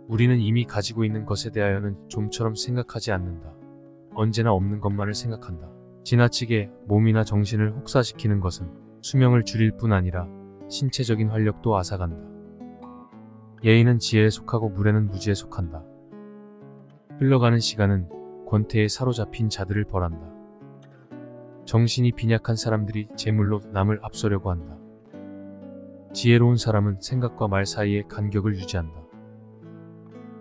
우리는 이미 가지고 있는 것에 대하여는 좀처럼 생각하지 않는다. 언제나 없는 것만을 생각한다. 지나치게 몸이나 정신을 혹사시키는 것은 수명을 줄일 뿐 아니라 신체적인 활력도 앗아간다. 예의는 지혜에 속하고 무례는 무지에 속한다. 흘러가는 시간은 권태에 사로잡힌 자들을 벌한다. 정신이 빈약한 사람들이 재물로 남을 앞서려고 한다. 지혜로운 사람은 생각과 말 사이에 간격을 유지한다.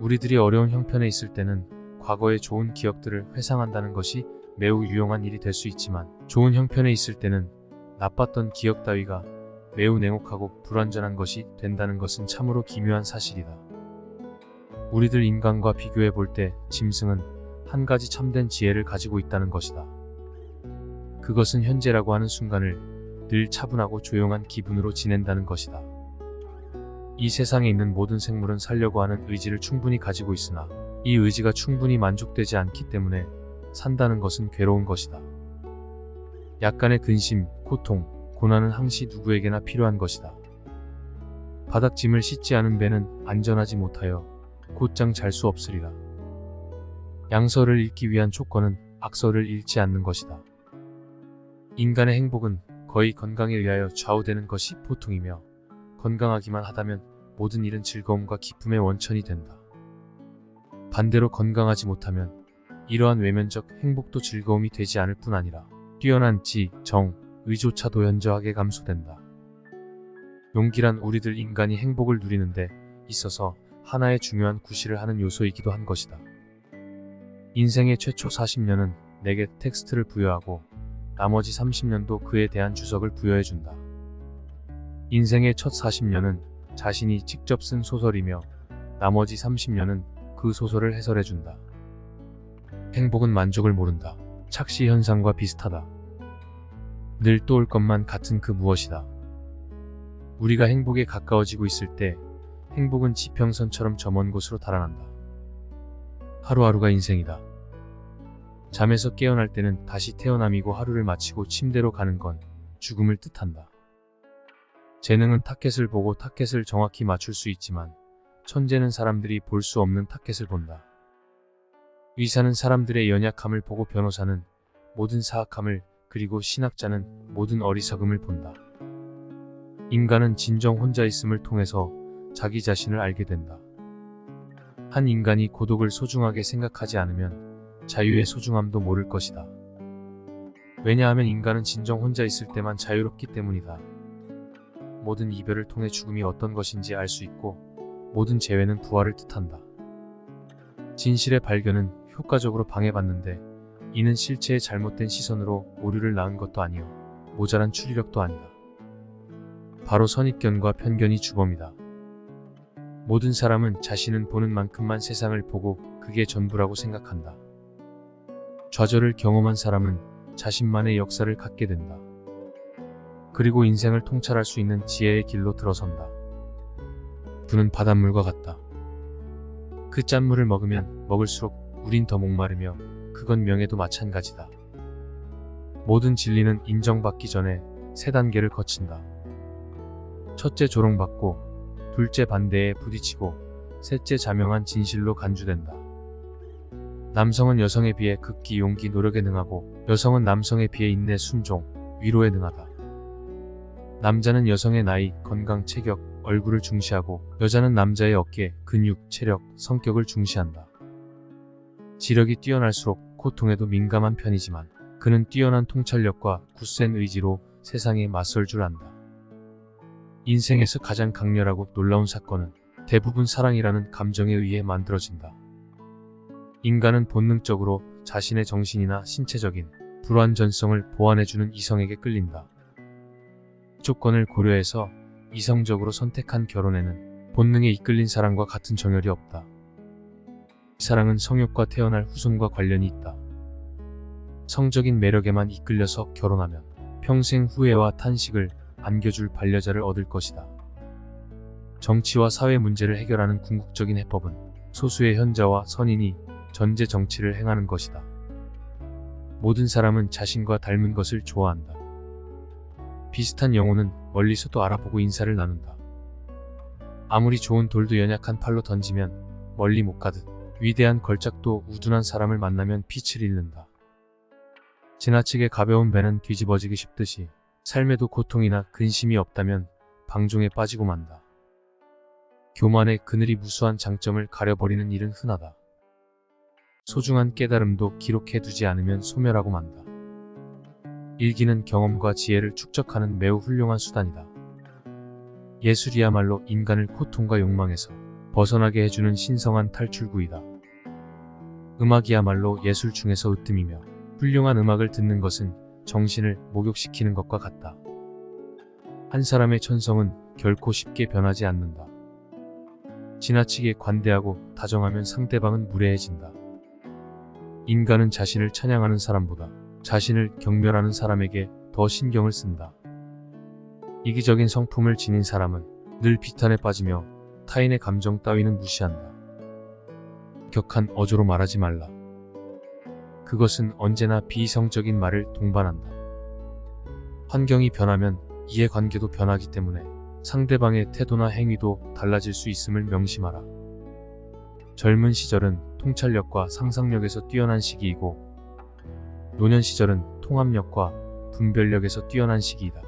우리들이 어려운 형편에 있을 때는 과거의 좋은 기억들을 회상한다는 것이 매우 유용한 일이 될 수 있지만, 좋은 형편에 있을 때는 나빴던 기억 따위가 매우 냉혹하고 불완전한 것이 된다는 것은 참으로 기묘한 사실이다. 우리들 인간과 비교해 볼 때 짐승은 한 가지 참된 지혜를 가지고 있다는 것이다. 그것은 현재라고 하는 순간을 늘 차분하고 조용한 기분으로 지낸다는 것이다. 이 세상에 있는 모든 생물은 살려고 하는 의지를 충분히 가지고 있으나 이 의지가 충분히 만족되지 않기 때문에 산다는 것은 괴로운 것이다. 약간의 근심, 고통, 고난은 항시 누구에게나 필요한 것이다. 바닥짐을 씻지 않은 배는 안전하지 못하여 곧장 잘 수 없으리라. 양서를 읽기 위한 조건은 악서를 읽지 않는 것이다. 인간의 행복은 거의 건강에 의하여 좌우되는 것이 보통이며, 건강하기만 하다면 모든 일은 즐거움과 기쁨의 원천이 된다. 반대로 건강하지 못하면 이러한 외면적 행복도 즐거움이 되지 않을 뿐 아니라 뛰어난 지, 정, 의조차도 현저하게 감소된다. 용기란 우리들 인간이 행복을 누리는데 있어서 하나의 중요한 구실을 하는 요소이기도 한 것이다. 인생의 최초 40년은 내게 텍스트를 부여하고 나머지 30년도 그에 대한 주석을 부여해준다. 인생의 첫 40년은 자신이 직접 쓴 소설이며 나머지 30년은 그 소설을 해설해준다. 행복은 만족을 모른다. 착시 현상과 비슷하다. 늘 또 올 것만 같은 그 무엇이다. 우리가 행복에 가까워지고 있을 때 행복은 지평선처럼 저 먼 곳으로 달아난다. 하루하루가 인생이다. 잠에서 깨어날 때는 다시 태어남이고, 하루를 마치고 침대로 가는 건 죽음을 뜻한다. 재능은 타켓을 보고 타켓을 정확히 맞출 수 있지만, 천재는 사람들이 볼 수 없는 타켓을 본다. 의사는 사람들의 연약함을 보고, 변호사는 모든 사악함을, 그리고 신학자는 모든 어리석음을 본다. 인간은 진정 혼자 있음을 통해서 자기 자신을 알게 된다. 한 인간이 고독을 소중하게 생각하지 않으면 자유의 소중함도 모를 것이다. 왜냐하면 인간은 진정 혼자 있을 때만 자유롭기 때문이다. 모든 이별을 통해 죽음이 어떤 것인지 알 수 있고, 모든 재회는 부활을 뜻한다. 진실의 발견은 효과적으로 방해받는데 이는 실체의 잘못된 시선으로 오류를 낳은 것도 아니요 모자란 추리력도 아니다. 바로 선입견과 편견이 주범이다. 모든 사람은 자신은 보는 만큼만 세상을 보고 그게 전부라고 생각한다. 좌절을 경험한 사람은 자신만의 역사를 갖게 된다. 그리고 인생을 통찰할 수 있는 지혜의 길로 들어선다. 부는 바닷물과 같다. 그 짠물을 먹으면 먹을수록 우린 더 목마르며, 그건 명예도 마찬가지다. 모든 진리는 인정받기 전에 세 단계를 거친다. 첫째 조롱받고, 둘째 반대에 부딪히고, 셋째 자명한 진실로 간주된다. 남성은 여성에 비해 극기, 용기, 노력에 능하고, 여성은 남성에 비해 인내, 순종, 위로에 능하다. 남자는 여성의 나이, 건강, 체격, 얼굴을 중시하고, 여자는 남자의 어깨, 근육, 체력, 성격을 중시한다. 지력이 뛰어날수록 고통에도 민감한 편이지만, 그는 뛰어난 통찰력과 굳센 의지로 세상에 맞설 줄 안다. 인생에서 가장 강렬하고 놀라운 사건은 대부분 사랑이라는 감정에 의해 만들어진다. 인간은 본능적으로 자신의 정신이나 신체적인 불완전성을 보완해주는 이성에게 끌린다. 조건을 고려해서 이성적으로 선택한 결혼에는 본능에 이끌린 사랑과 같은 정열이 없다. 사랑은 성욕과 태어날 후손과 관련이 있다. 성적인 매력에만 이끌려서 결혼하면 평생 후회와 탄식을 안겨줄 반려자를 얻을 것이다. 정치와 사회 문제를 해결하는 궁극적인 해법은 소수의 현자와 선인이 전제 정치를 행하는 것이다. 모든 사람은 자신과 닮은 것을 좋아한다. 비슷한 영혼은 멀리서도 알아보고 인사를 나눈다. 아무리 좋은 돌도 연약한 팔로 던지면 멀리 못 가듯 위대한 걸작도 우둔한 사람을 만나면 빛을 잃는다. 지나치게 가벼운 배는 뒤집어지기 쉽듯이 삶에도 고통이나 근심이 없다면 방종에 빠지고 만다. 교만의 그늘이 무수한 장점을 가려버리는 일은 흔하다. 소중한 깨달음도 기록해두지 않으면 소멸하고 만다. 일기는 경험과 지혜를 축적하는 매우 훌륭한 수단이다. 예술이야말로 인간을 고통과 욕망에서 벗어나게 해주는 신성한 탈출구이다. 음악이야말로 예술 중에서 으뜸이며 훌륭한 음악을 듣는 것은 정신을 목욕시키는 것과 같다. 한 사람의 천성은 결코 쉽게 변하지 않는다. 지나치게 관대하고 다정하면 상대방은 무례해진다. 인간은 자신을 찬양하는 사람보다 자신을 경멸하는 사람에게 더 신경을 쓴다. 이기적인 성품을 지닌 사람은 늘 비탄에 빠지며 타인의 감정 따위는 무시한다. 격한 어조로 말하지 말라. 그것은 언제나 비이성적인 말을 동반한다. 환경이 변하면 이해관계도 변하기 때문에 상대방의 태도나 행위도 달라질 수 있음을 명심하라. 젊은 시절은 통찰력과 상상력에서 뛰어난 시기이고 노년 시절은 통합력과 분별력에서 뛰어난 시기이다.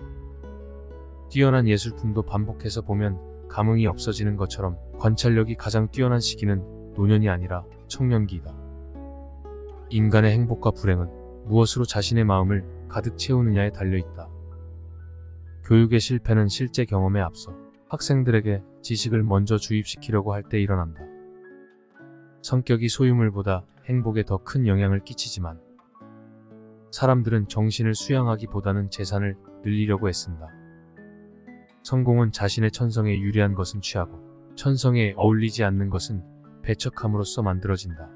뛰어난 예술품도 반복해서 보면 감흥이 없어지는 것처럼 관찰력이 가장 뛰어난 시기는 노년이 아니라 청년기이다. 인간의 행복과 불행은 무엇으로 자신의 마음을 가득 채우느냐에 달려있다. 교육의 실패는 실제 경험에 앞서 학생들에게 지식을 먼저 주입시키려고 할 때 일어난다. 성격이 소유물보다 행복에 더 큰 영향을 끼치지만 사람들은 정신을 수양하기보다는 재산을 늘리려고 애쓴다. 성공은 자신의 천성에 유리한 것은 취하고 천성에 어울리지 않는 것은 배척함으로써 만들어진다.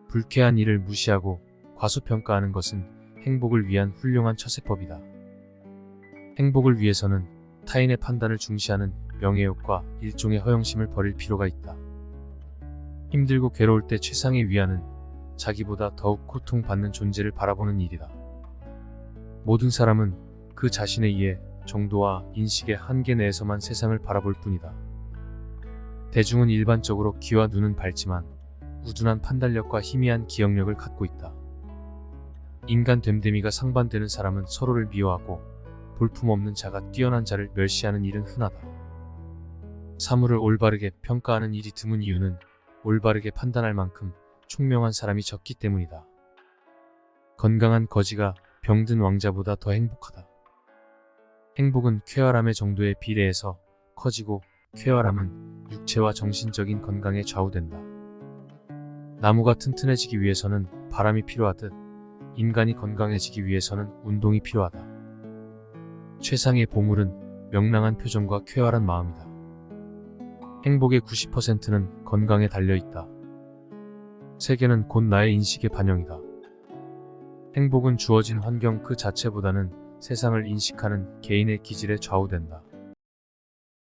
불쾌한 일을 무시하고 과소평가하는 것은 행복을 위한 훌륭한 처세법이다. 행복을 위해서는 타인의 판단을 중시하는 명예욕과 일종의 허영심을 버릴 필요가 있다. 힘들고 괴로울 때 최상의 위안은 자기보다 더욱 고통받는 존재를 바라보는 일이다. 모든 사람은 그 자신의 이해, 정도와 인식의 한계 내에서만 세상을 바라볼 뿐이다. 대중은 일반적으로 귀와 눈은 밝지만 우둔한 판단력과 희미한 기억력을 갖고 있다. 인간 됨됨이가 상반되는 사람은 서로를 미워하고 볼품없는 자가 뛰어난 자를 멸시하는 일은 흔하다. 사물을 올바르게 평가하는 일이 드문 이유는 올바르게 판단할 만큼 총명한 사람이 적기 때문이다. 건강한 거지가 병든 왕자보다 더 행복하다. 행복은 쾌활함의 정도에 비례해서 커지고 쾌활함은 육체와 정신적인 건강에 좌우된다. 나무가 튼튼해지기 위해서는 바람이 필요하듯 인간이 건강해지기 위해서는 운동이 필요하다. 최상의 보물은 명랑한 표정과 쾌활한 마음이다. 행복의 90%는 건강에 달려있다. 세계는 곧 나의 인식의 반영이다. 행복은 주어진 환경 그 자체보다는 세상을 인식하는 개인의 기질에 좌우된다.